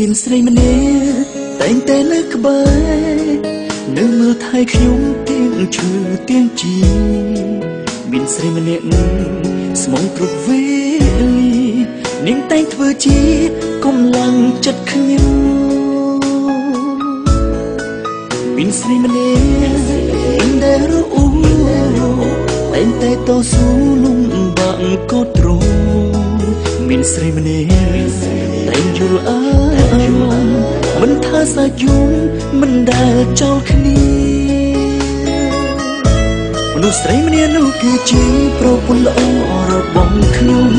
មានស្រីម្នាក់តែងតែលើកក្បែរនៅមើលថែខ្ញុំទៀងឈឺទៀងជីមានស្រីម្នាក់ស្មងគ្រប់វេលានាងតែងធ្វើជាកម្លាំងចិត្តខ្ញុំមានស្រីម្នាក់ដែលរអ៊ូតែងតែតស៊ូលំបាកក៏ទ្រង់មានស្រីម្នាក់តែងយល់អើមិនថាសាយំមិនដែលចោលគ្នាមនុស្សស្រីម្នាក់នោះគឺជាប្រពន្ធល្អរបស់ខ្ញុំ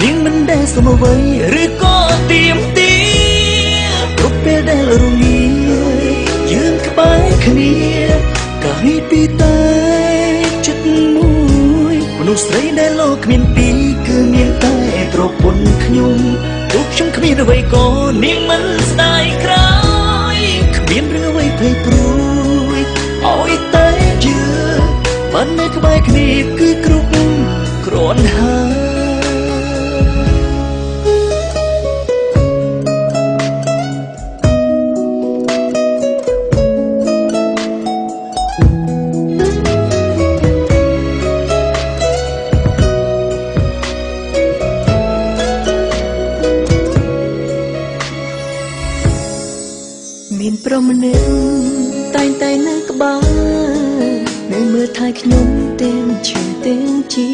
នាងមិនដែលសមអ្វីឬក៏ទៀមទាគ្រប់ពេលដែលរងាយើងក្បែរគ្នាកាយពីតែចិត្តមួយមនុស្សស្រីដែលលោកគ្មានពីរគឺមានតែប្រពន្ធខ្ញុំទោះខ្ញុំគ្មានអ្វីក៏នាងមិនស្ដាយក្រោយគ្មានរឿងអ្វីភ័យព្រួយឲ្យតែយើងបាននៅក្បែរគ្នាគឺគ្រប់គ្រាន់ហើយមានប្រុសម្នាក់តែងតែនៅក្បែរនៅមើលថែខ្ញុំទាំងឈឺទាំងជី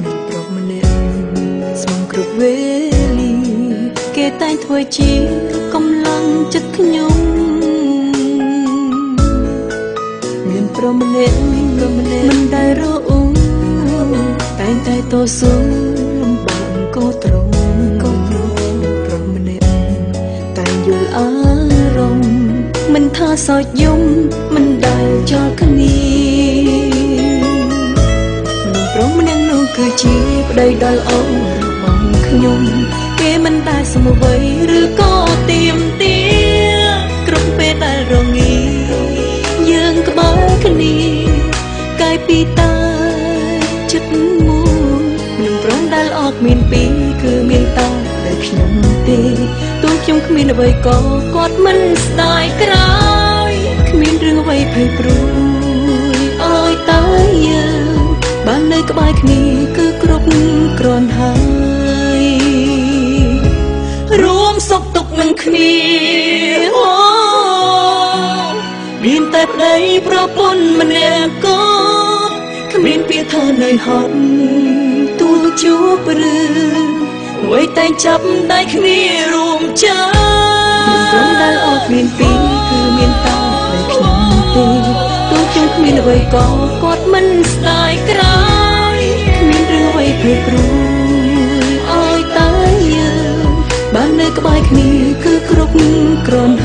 មានប្រុសម្នាក់ស្មងគ្រប់វេលាគេតែងធ្វើជាកម្លាំងចិត្តខ្ញុំមានប្រុសម្នាក់មិនដែលរអ៊ូតែងតែតស៊ូលំបាកក៏ទ្រង់ប្រុសម្នាក់តែងយល់អើមិនថាសោកយំមិនដែលចោលគ្នាមនុស្សប្រុសម្នាក់នោះគឺជាប្តីដ៏ល្អរបស់ខ្ញុំគេមិនដែលសមអ្វីឬក៏ទៀមទាគ្រប់ពេលដែលរងាយើងក្បែរគ្នាកាយពីតែចិត្តមួយមនុស្សប្រុសដែលល្អគ្មានពីរគឺមានតែខ្ញុំទេទោះខ្ញុំគ្មានអ្វីក៏គាត់មិនស្ដាយក្រោយគ្មានរឿងអ្វីភ័យព្រួយឲ្យតែយើងបាននៅក្បែរគ្នាគឺគ្រប់គ្រាន់ហើយរួមសុខទុក្ខនឹងគ្នាមានតែប្តីប្រពន្ធម្នាក់ក៏គ្មានពាក្យថានៅហត់ទូជួបរឿងអ្វីតែចាប់ដៃគ្នារួមចាមិនព្រមដែលអត់មានពីរគឺមានតែខ្ញុំទេទោះខ្ញុំគ្មានអ្វីក៏គាត់មិនស្ដាយក្រោយគ្មានរឿងអ្វីព្រួយព្រួយឲ្យតែយើងបាននៅក្បែរគ្នាគឺគ្រប់គ្រាន់